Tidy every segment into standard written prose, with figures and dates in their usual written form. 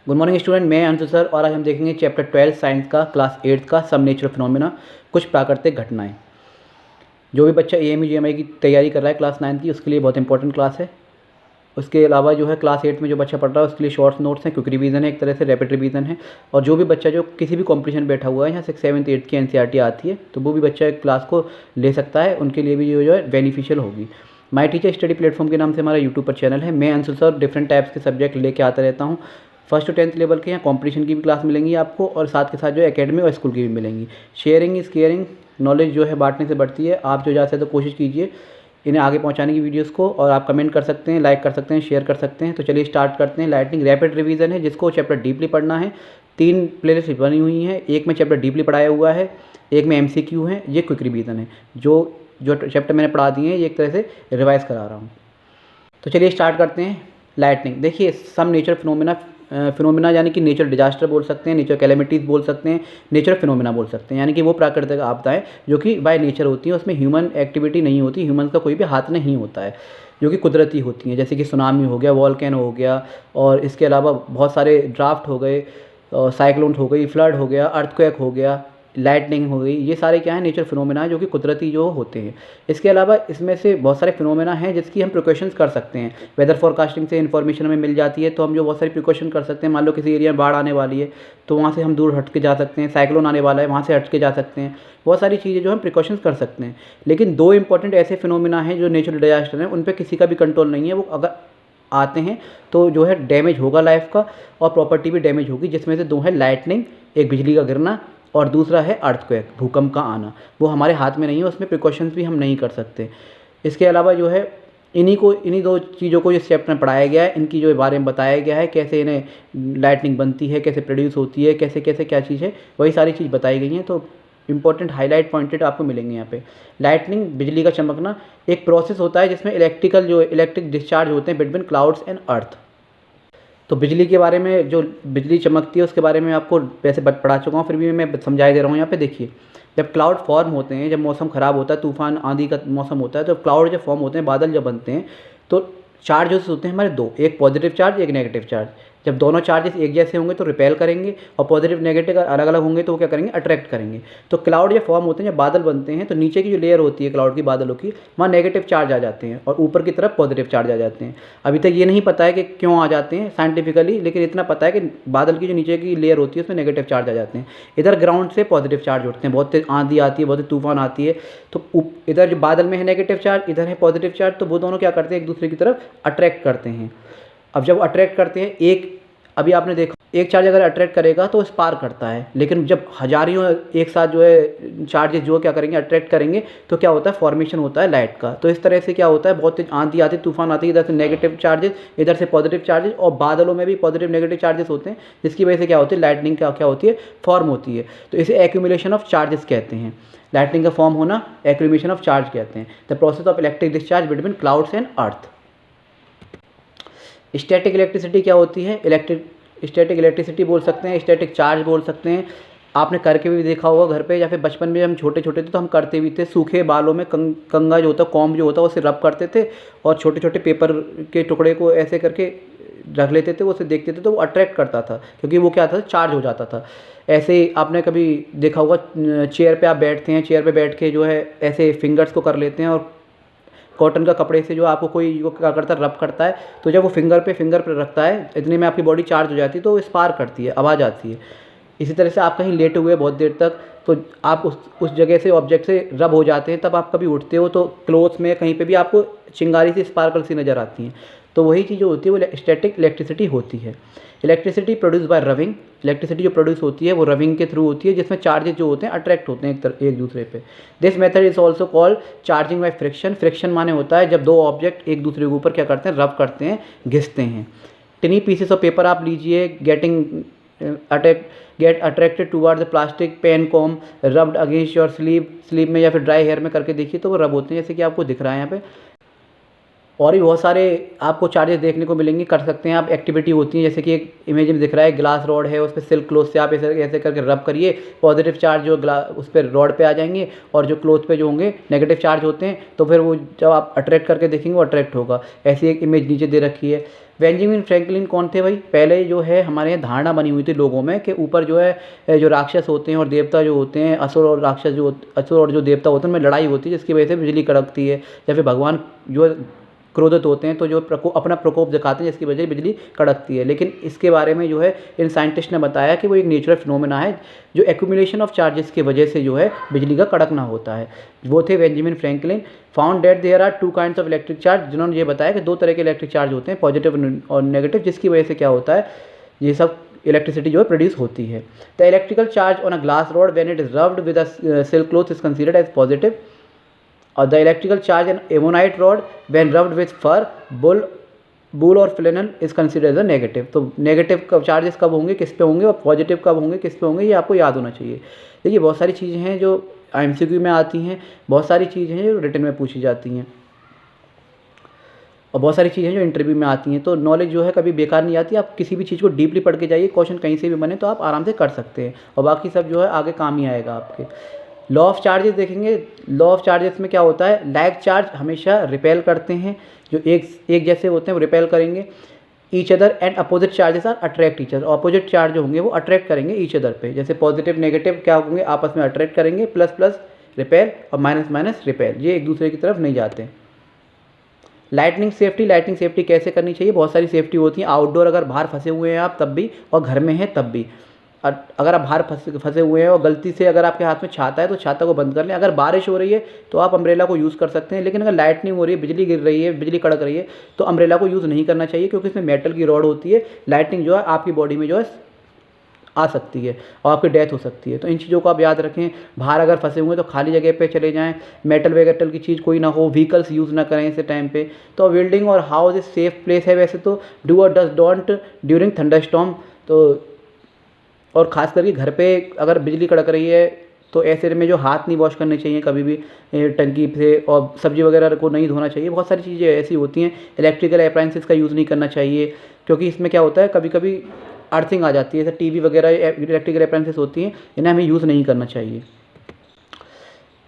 Good morning student, मैं Anshu sir और आज हम देखेंगे चैप्टर 12 साइंस का क्लास 8 का सम नेचुरल फिनोमेना, कुछ प्राकृतिक घटनाएं। जो भी बच्चा एएमयू जीएमआई की तैयारी कर रहा है क्लास 9 की, उसके लिए बहुत इंपॉर्टेंट क्लास है। उसके अलावा जो है क्लास 8 में जो बच्चा पढ़ रहा है उसके लिए शॉर्ट नोट्स हैं, क्विक रिवीजन है, एक तरह से रैपिड रिवीजन है। और जो भी बच्चा जो किसी भी कॉम्पिटिशन में बैठा हुआ है, यहाँ 6, 7, 8 की एनसीईआरटी आती है, तो वो भी बच्चा क्लास को ले सकता है, उनके लिए भी जो है बेनिफिशियल होगी। माय टीचर स्टडी प्लेटफॉर्म के नाम से हमारा यूट्यूब पर चैनल है। मैं अंशु सर डिफरेंट टाइप्स के सब्जेक्ट लेके आता रहता हूँ। फर्स्ट टू 10th लेवल के यहाँ कॉम्पिटिशन की भी क्लास मिलेंगी आपको, और साथ के साथ जो एकेडमी और स्कूल की भी मिलेंगी। शेयरिंग इज़ केयरिंग, नॉलेज जो है बांटने से बढ़ती है। आप जो ज़्यादा से ज़्यादा कोशिश कीजिए इन्हें आगे पहुंचाने की वीडियोस को, और आप कमेंट कर सकते हैं, लाइक कर सकते हैं, शेयर कर सकते हैं। तो चलिए स्टार्ट करते हैं। लाइटनिंग रैपिड रिवीजन है, जिसको चैप्टर डीपली पढ़ना है। 3 प्लेलिस्ट बनी हुई हैं, एक में चैप्टर डीपली पढ़ाया हुआ है, एक में एमसीक्यू है, ये क्विक रिवीजन है। जो चैप्टर मैंने पढ़ा दिए हैं ये एक तरह से रिवाइज करा रहा हूँ। तो चलिए स्टार्ट करते हैं। लाइटनिंग देखिए, सम नेचर फिनोमिना यानी कि नेचर डिजास्टर बोल सकते हैं, नेचर कैलेमिटीज़ बोल सकते हैं, नेचर फिनोमिना बोल सकते हैं। यानी कि वो प्राकृतिक आपदाएं जो कि बाय नेचर होती हैं, उसमें ह्यूमन एक्टिविटी नहीं होती, ह्यूमन का कोई भी हाथ नहीं होता है, जो कि कुदरती होती हैं। जैसे कि सुनामी हो गया, वॉल्केनो हो गया, और इसके अलावा बहुत सारे ड्राफ्ट हो गए, साइक्लोन हो गई, फ्लड हो गया, अर्थक्वेक हो गया, लाइटनिंग हो गई। ये सारे क्या है, नेचर फिनोमेना है जो कि कुदरती जो होते हैं। इसके अलावा इसमें से बहुत सारे फिनोमेना हैं जिसकी हम प्रिकॉशंस कर सकते हैं। वेदर फोरकास्टिंग से इन्फॉर्मेशन हमें मिल जाती है, तो हम जो बहुत सारी प्रिकॉशन कर सकते हैं। मान लो किसी एरिया में बाढ़ आने वाली है तो वहाँ से हम दूर हट के जा सकते हैं, साइक्लोन आने वाला है वहाँ से हट के जा सकते हैं। बहुत सारी चीज़ें जो हम प्रिकॉशंस कर सकते हैं। लेकिन 2 इंपॉर्टेंट ऐसे फिनोमेना हैं जो नेचुरल डिजास्टर हैं, उन पर किसी का भी कंट्रोल नहीं है। वो अगर आते हैं तो जो है डैमेज होगा लाइफ का, और प्रॉपर्टी भी डैमेज होगी। जिसमें से 2 है लाइटनिंग, एक बिजली का गिरना, और दूसरा है अर्थक्वेक, भूकंप का आना। वो हमारे हाथ में नहीं है, उसमें प्रिकॉशंस भी हम नहीं कर सकते। इसके अलावा जो है इन्हीं 2 चीज़ों को इस चैप्टर में पढ़ाया गया है, इनकी जो बारे में बताया गया है, कैसे इन्हें लाइटनिंग बनती है, कैसे प्रोड्यूस होती है, कैसे कैसे क्या चीज़ है, वही सारी चीज़ बताई गई हैं। तो इंपॉर्टेंट हाईलाइट पॉइंटेड आपको मिलेंगे यहाँ पे। लाइटनिंग, बिजली का चमकना, एक प्रोसेस होता है जिसमें इलेक्ट्रिक डिस्चार्ज होते हैं बिटवीन क्लाउड्स एंड अर्थ। तो बिजली के बारे में, जो बिजली चमकती है उसके बारे में आपको वैसे पढ़ा चुका हूँ, फिर भी मैं समझाई दे रहा हूँ यहाँ पे। देखिए, जब क्लाउड फॉर्म होते हैं, जब मौसम ख़राब होता है, तूफान आंधी का मौसम होता है, तो क्लाउड जब फॉर्म होते हैं, बादल जब बनते हैं, तो चार्जेस होते हैं हमारे 2, एक पॉजिटिव चार्ज, एक नेगेटिव चार्ज। जब दोनों चार्जेस एक जैसे होंगे तो रिपेल करेंगे, और पॉजिटिव नेगेटिव अलग अलग होंगे तो वो क्या करेंगे, अट्रैक्ट करेंगे। तो क्लाउड जब फॉर्म होते हैं, जब बादल बनते हैं, तो नीचे की जो लेयर होती है क्लाउड की, बादलों की, वहाँ नेगेटिव चार्ज आ जाते हैं, और ऊपर की तरफ पॉजिटिव चार्ज आ जाते हैं। अभी तक ये नहीं पता है कि क्यों आ जाते हैं साइंटिफिकली, लेकिन इतना पता है कि बादल की जो नीचे की लेयर होती है उसमें नेगेटिव चार्ज आ जाते हैं। इधर ग्राउंड से पॉजिटिव चार्ज उठते हैं, बहुत तेज आंधी आती है, बहुत तेज तूफान आती है, तो इधर जो बादल में है नेगेटिव चार्ज, इधर है पॉजिटिव चार्ज, तो वो दोनों क्या करते हैं, एक दूसरे की तरफ अट्रैक्ट करते हैं। अब जब अट्रैक्ट करते हैं, अभी आपने देखा एक चार्ज अगर अट्रैक्ट करेगा तो स्पार्क करता है, लेकिन जब हजारों एक साथ जो है चार्जेस जो क्या करेंगे, अट्रैक्ट करेंगे, तो क्या होता है, फॉर्मेशन होता है लाइट का। तो इस तरह से क्या होता है, बहुत तेज आंधी आती है, तूफान आती है, इधर से नेगेटिव चार्जेस, इधर से पॉजिटिव चार्जेस, और बादलों में भी पॉजिटिव नेगेटिव चार्जेस होते हैं, जिसकी वजह से क्या होती है, लाइटनिंग क्या होती है, फॉर्म होती है। तो इसे एक्यूमुलेशन ऑफ चार्जेस कहते हैं। लाइटनिंग का फॉर्म होना एक्यूमुलेशन ऑफ चार्ज कहते हैं। The process of electric discharge between clouds and earth. Static electricity क्या होती है, स्टैटिक इलेक्ट्रिसिटी बोल सकते हैं, स्टैटिक चार्ज बोल सकते हैं। आपने करके भी देखा होगा घर पे, या फिर बचपन में हम छोटे छोटे थे तो हम करते भी थे। सूखे बालों में कंगा जो होता है, कॉम्ब जो होता है, उसे रब करते थे, और छोटे छोटे पेपर के टुकड़े को ऐसे करके रख लेते थे, उसे देखते थे तो वो अट्रैक्ट करता था, क्योंकि वो क्या था, चार्ज हो जाता था। ऐसे ही आपने कभी देखा होगा, चेयर पे आप बैठते हैं, चेयर पे बैठ के जो है ऐसे फिंगर्स को कर लेते हैं, और कॉटन का कपड़े से जो आपको कोई जो क्या करता है, रब करता है, तो जब वो फिंगर पे रखता है, इतने में आपकी बॉडी चार्ज हो जाती है, तो वो स्पार्क करती है, आवाज़ आती है। इसी तरह से आप कहीं लेटे हुए बहुत देर तक, तो आप उस जगह से ऑब्जेक्ट से रब हो जाते हैं, तब आप कभी उठते हो तो क्लोथ्स में कहीं पे भी आपको चिंगारी सी स्पार्कल सी नज़र आती हैं। तो वही चीज़ जो होती है वो स्टैटिक इलेक्ट्रिसिटी होती है। इलेक्ट्रिसिटी प्रोड्यूस बाय रविंग, इलेक्ट्रिसिटी जो प्रोड्यूस होती है वो रविंग के थ्रू होती है, जिसमें चार्जेस जो होते हैं अट्रैक्ट होते हैं एक दूसरे पे। This method is also called charging by friction. Friction माने होता है जब 2 ऑब्जेक्ट एक दूसरे के ऊपर क्या करते हैं, रब करते हैं, घिसते हैं। टिनी पीसेस ऑफ पेपर आप लीजिए, get attracted toward the plastic pen comb rubbed against your sleeve में या फिर ड्राई हेयर में करके देखिए, तो वो रब होते हैं, जैसे कि आपको दिख रहा है यहाँ पे। और भी बहुत सारे आपको चार्जेस देखने को मिलेंगे, कर सकते हैं आप। एक्टिविटी होती है जैसे कि एक इमेज में दिख रहा है ग्लास रॉड है, उस पर सिल्क क्लोथ से आप ऐसे ऐसे करके रब करिए, पॉजिटिव चार्ज जो उस पर रॉड पे आ जाएंगे, और जो क्लोथ पे जो होंगे नेगेटिव चार्ज होते हैं, तो फिर वो जब आप अट्रैक्ट करके देखेंगे वो अट्रैक्ट होगा। ऐसी एक इमेज नीचे दे रखी है। बेंजामिन फ्रैंकलिन कौन थे भाई? पहले जो है हमारे यहाँ धारणा बनी हुई थी लोगों में कि ऊपर जो है जो राक्षस होते हैं और देवता जो होते हैं, असुर और राक्षस जो असुर और जो देवता होते हैं उनमें लड़ाई होती है, जिसकी वजह से बिजली कड़कती है, या फिर भगवान जो क्रोधित होते हैं तो जो अपना प्रकोप दिखाते हैं जिसकी वजह से बिजली कड़कती है। लेकिन इसके बारे में जो है इन साइंटिस्ट ने बताया कि वो एक नेचुरल फिनोमेना है, जो एक्यूमुलेशन ऑफ चार्जेस की वजह से जो है बिजली का कड़कना होता है। वो थे Benjamin Franklin. Found that there are 2 kinds of electric charge, जिन्होंने ये बताया कि 2 तरह के इलेक्ट्रिक चार्ज होते हैं, पॉजिटिव और नेगेटिव, जिसकी वजह से क्या होता है, ये सब इलेक्ट्रिसिटी जो है प्रोड्यूस होती है। The electrical charge on a glass rod when it is rubbed with a silk cloth is considered as positive, और the electrical charge in ebonite rod when rubbed with fur, wool और flannel is considered as a negative. तो negative charges कब होंगे, किस पे होंगे, और positive कब होंगे, किस पे होंगे, ये आपको याद होना चाहिए। देखिए बहुत सारी चीज़ें हैं जो एमसीक्यू में आती हैं, बहुत सारी चीज़ें हैं जो रिटन में पूछी जाती हैं, और बहुत सारी चीज़ें जो इंटरव्यू में आती हैं। तो नॉलेज जो है कभी बेकार नहीं आती। आप किसी भी चीज़ को डीपली पढ़ के जाइए, क्वेश्चन कहीं से भी बने तो आप आराम से कर सकते हैं, और बाकी सब जो है आगे काम ही आएगा आपके। लॉ ऑफ चार्जेस देखेंगे। लॉ ऑफ चार्जेस में क्या होता है, लाइक चार्ज हमेशा रिपेल करते हैं, जो एक जैसे होते हैं वो रिपेल करेंगे each other, and opposite charges are attract each other. Opposite charge जो होंगे वो अट्रैक्ट करेंगे ईच अदर पे। जैसे पॉजिटिव नेगेटिव क्या होंगे, आपस में अट्रैक्ट करेंगे, प्लस प्लस रिपेल और माइनस माइनस रिपेल, ये एक दूसरे की तरफ नहीं जाते। Lightning safety. लाइटनिंग सेफ्टी कैसे करनी चाहिए, बहुत सारी सेफ्टी होती है। आउटडोर अगर बाहर फंसे हुए हैं आप तब भी, और घर में हैं तब भी। अगर आप बाहर फंसे हुए हैं और गलती से अगर आपके हाथ में छाता है तो छाता को बंद कर लें। अगर बारिश हो रही है तो आप अम्ब्रेला को यूज़ कर सकते हैं, लेकिन अगर लाइटनिंग हो रही है, बिजली गिर रही है, बिजली कड़क रही है, तो अम्ब्रेला को यूज़ नहीं करना चाहिए, क्योंकि इसमें मेटल की रॉड होती है। लाइटनिंग जो है आपकी बॉडी में जो है आ सकती है और आपकी डेथ हो सकती है। तो इन चीज़ों को आप याद रखें। बाहर अगर फंसे हुए हैं तो खाली जगह पे चले जाएं, मेटल वेगेटल की चीज़ कोई ना हो, व्हीकल्स यूज़ ना करें इस टाइम पे। तो बिल्डिंग और हाउस इज सेफ प्लेस है वैसे तो। डू और डज डोंट ड्यूरिंग थंडरस्टॉर्म। तो और ख़ास करके घर पे अगर बिजली कड़क रही है तो ऐसे में जो हाथ नहीं वॉश करने चाहिए कभी भी टंकी से, और सब्ज़ी वगैरह को नहीं धोना चाहिए। बहुत सारी चीज़ें ऐसी होती हैं। इलेक्ट्रिकल अप्लायंसेस का यूज़ नहीं करना चाहिए, क्योंकि इसमें क्या होता है कभी कभी अर्थिंग आ जाती है। जैसे टीवी वगैरह इलेक्ट्रिकल अप्लायंसेस होती हैं, इन्हें हमें यूज़ नहीं करना चाहिए।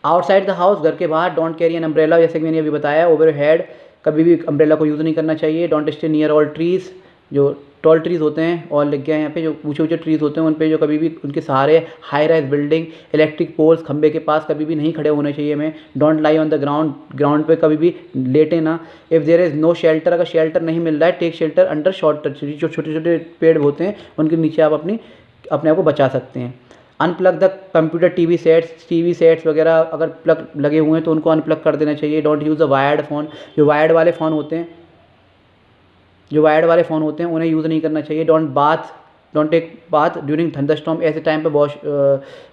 आउटसाइड द हाउस, घर के बाहर, डोंट कैरी एन अम्ब्रेला, जैसे कि मैंने अभी बताया। ओवर हेड, कभी भी अम्ब्रेला को यूज़ नहीं करना चाहिए। Don't stay near all trees, जो टॉल ट्रीज़ होते हैं और लग गए यहाँ पे जो ऊंचे ऊंचे ट्रीज़ होते हैं उन पे जो कभी भी उनके सहारे, high rise building, electric poles, खंबे के पास कभी भी नहीं खड़े होने चाहिए हमें। Don't lie on the ground, ground पे कभी भी लेटे ना। If there is no shelter, अगर शेल्टर नहीं मिल रहा है, take shelter under short tree, जो छोटे छोटे पेड़ होते हैं उनके नीचे आप अपने आप को बचा सकते हैं। Unplug the computer, TV sets वगैरह अगर प्लग लगे हुए हैं तो उनको अनप्लग कर देना चाहिए। Don't use the wired phone, जो वायर्ड वाले फ़ोन होते हैं उन्हें यूज़ नहीं करना चाहिए। Don't take bath during thunderstorm, ऐसे टाइम पे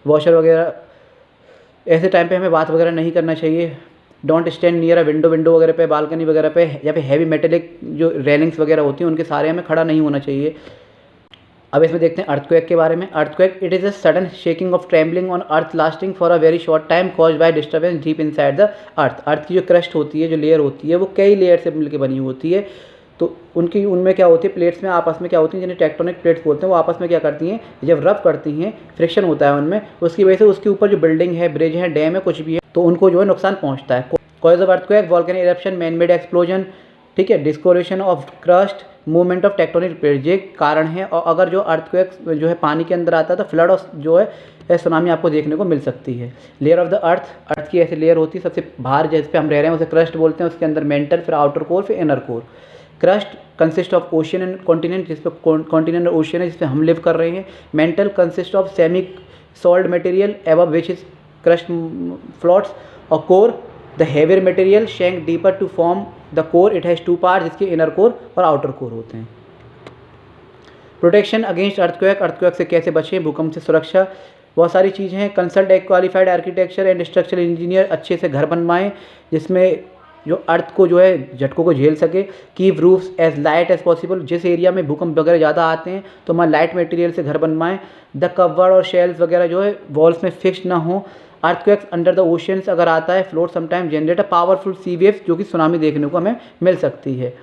वॉशर वगैरह, ऐसे टाइम पे हमें बात वगैरह नहीं करना चाहिए। Don't stand near a window वगैरह पे, बालकनी वगैरह पे, या फिर हैवी मेटेलिक जो रेलिंग्स वगैरह होती हैं उनके सारे हमें खड़ा नहीं होना चाहिए। अब इसमें देखते हैं अर्थक्वेक के बारे में। Earthquake, it is a sudden shaking of trembling on earth lasting for a very short time caused by disturbance deep inside the earth. Earth की जो क्रस्ट होती है, जो लेयर होती है, वो कई लेयर से मिलकर बनी होती है। तो उनमें क्या होती है, प्लेट्स में आपस में क्या होती हैं, जिन्हें टेक्टोनिक प्लेट्स बोलते हैं, वो आपस में क्या करती हैं, जब रब करती हैं, फ्रिक्शन होता है उनमें, उसकी वजह से उसके ऊपर जो बिल्डिंग है, ब्रिज है, डैम है, कुछ भी है, तो उनको जो है नुकसान पहुंचता है। Cause of earthquake, volcanic eruption, man made explosion, ठीक है, dislocation of crust, movement of tectonic plates, ये कारण है। और अगर जो अर्थक्वेक जो है पानी के अंदर आता है तो फ्लड और जो है सुनामी आपको देखने को मिल सकती है। लेयर ऑफ द अर्थ की ऐसी लेयर होती है सबसे बाहर जिस पे हम रह रहे हैं उसे क्रस्ट बोलते हैं, उसके अंदर मेंटल, फिर आउटर कोर, फिर inner core. Crust consist of ocean and continent, जिस पे कॉन्टिनेंट और ओशियन है, जिस पे हम लिव कर रहे हैं। Mantle consist of semi solid material above which is crust floats. और core, the heavier material sank deeper to form the core, it has 2 part, जिसके इनर कोर और आउटर कोर होते हैं। प्रोटेक्शन अगेंस्ट अर्थक्वेक, अर्थक्वेक से कैसे बचें, भूकंप से सुरक्षा, बहुत सारी चीज़ें हैं। कंसल्ट एक qualified architecture and structural engineer, अच्छे से घर बनवाएं जिसमें जो अर्थ को जो है झटकों को झेल सके। Keep roofs as light as possible, जिस एरिया में भूकंप वगैरह ज़्यादा आते हैं तो वहाँ लाइट मटेरियल से घर बनवाएं। द कवर्ड और शेल्स वगैरह जो है वॉल्स में फिक्स ना हो। अर्थक्वेक्स अंडर द ओशियंस अगर आता है, float sometime generate a powerful sea waves, जो कि सुनामी देखने को हमें मिल सकती है।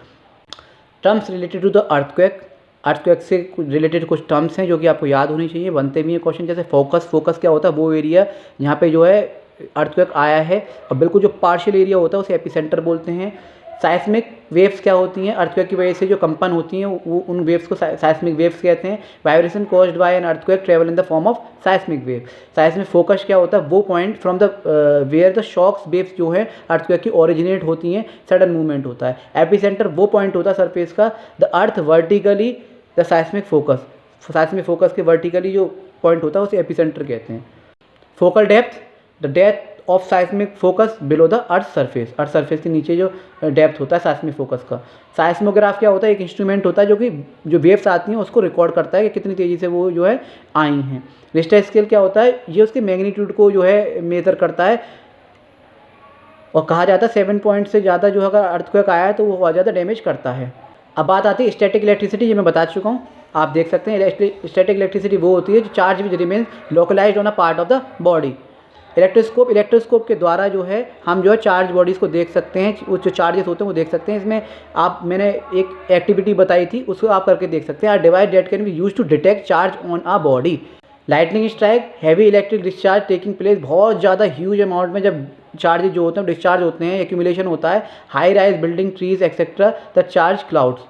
Terms related to the earthquake से रिलेटेड कुछ टर्म्स हैं जो कि आपको याद होनी चाहिए, बनते भी हैं क्वेश्चन। जैसे फोकस क्या होता है, वो एरिया यहाँ पे जो है अर्थक्वेक आया है, और बिल्कुल जो पार्शियल एरिया होता है उसे एपिसेंटर बोलते हैं। साइस्मिक वेव्स क्या होती हैं, अर्थक्वेक की वजह से जो कंपन होती हैं वो उन वेव्स को साइस्मिक वेव्स कहते हैं। Vibration caused by an earthquake travel in the form of seismic wave. Seismic focus क्या होता है, वो point from the where the shocks waves जो है अर्थक्वेक की ओरिजिनेट होती हैं, सडन मूवमेंट होता है। एपिसेंटर वो पॉइंट होता है सरफेस का, the earth vertically the साइस्मिक focus के वर्टिकली जो पॉइंट होता है उसे एपिसेंटर कहते हैं। Focal depth, the depth of साइस्मिक focus below the earth surface के नीचे जो डेप्थ होता है साइस्मिक फोकस का। साइस्मोग्राफ क्या होता है, एक इंस्ट्रूमेंट होता है जो कि जो वेव्स आती हैं उसको रिकॉर्ड करता है कि कितनी तेज़ी से वो जो है आई हैं। रिश्टर स्केल क्या होता है, ये उसके मैग्नीट्यूड को जो है मेजर करता है, और कहा जाता है 7 पॉइंट से ज़्यादा जो अगर अर्थक्वेक आया है तो वो बहुत ज़्यादा डैमेज करता है। अब बात आती है स्टैटिक इलेक्ट्रिसिटी, ये मैं बता चुका हूँ, आप देख सकते हैं। स्टैटिक इलेक्ट्रिसिटी वो होती है जो charge which remains localized on a part of the body. Electroscope के द्वारा जो है हम जो है चार्ज बॉडीज़ को देख सकते हैं, वो जो चार्जेस होते हैं वो देख सकते हैं। इसमें मैंने एक एक्टिविटी बताई थी, उसको आप करके देख सकते हैं। Device that can be use to detect charge on a body. Lightning strike, heavy electric discharge taking place, बहुत ज़्यादा ह्यूज अमाउंट में जब चार्जेज जो होते हैं डिस्चार्ज होते हैं, एक्यूमुलेशन होता है। High rise building, trees etcetera, the charge clouds.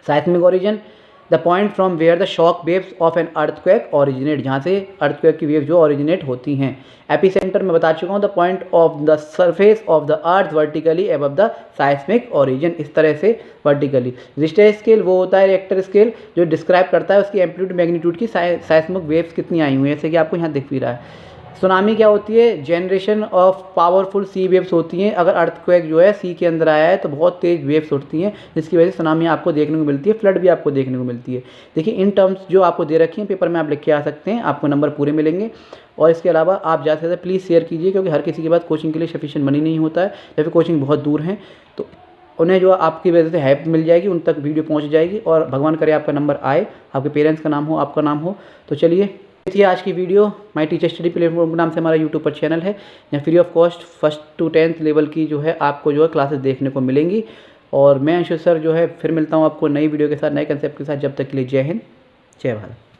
Seismic origin, the point from where the shock waves of an earthquake originate, जहाँ से अर्थक्वेक की वेव जो ओरिजिनेट होती हैं। एपिसेंटर में बता चुका हूँ, the point of the surface of the earth vertically above the साइस्मिक origin, इस तरह से वर्टिकली। रिश्टर स्केल वो होता है रिएक्टर स्केल जो डिस्क्राइब करता है उसकी एम्पलीट्यूड मैग्नीट्यूड की साइस्मिक वेव्स कितनी आई हुई है, जैसे कि आपको यहाँ दिख भी रहा है। सुनामी क्या होती है, generation of powerful sea waves होती हैं। अगर अर्थक्वेक जो है सी के अंदर आया है तो बहुत तेज़ वेव्स उठती हैं, जिसकी वजह से सुनामी आपको देखने को मिलती है, फ्लड भी आपको देखने को मिलती है। देखिए इन टर्म्स जो आपको दे रखी हैं पेपर में आप लिख के आ सकते हैं, आपको नंबर पूरे मिलेंगे। और इसके अलावा आप ज़्यादा से ज़्यादा प्लीज़ शेयर कीजिए, क्योंकि हर किसी के पास कोचिंग के लिए सफिशिएंट मनी नहीं होता है, या फिर कोचिंग बहुत दूर है, तो उन्हें जो आपकी वजह से हेल्प मिल जाएगी, उन तक वीडियो पहुँच जाएगी, और भगवान करे आपका नंबर आए, आपके पेरेंट्स का नाम हो, आपका नाम हो। तो चलिए थी आज की video. My teacher study platform के नाम से हमारा यूट्यूब पर चैनल है, यहाँ free of cost 1st to 10th level की जो है आपको जो है क्लासेस देखने को मिलेंगी। और मैं अंशु सर जो है फिर मिलता हूँ आपको नई वीडियो के साथ, नए कंसेप्ट के साथ। जब तक के लिए जय हिंद, जय भारत।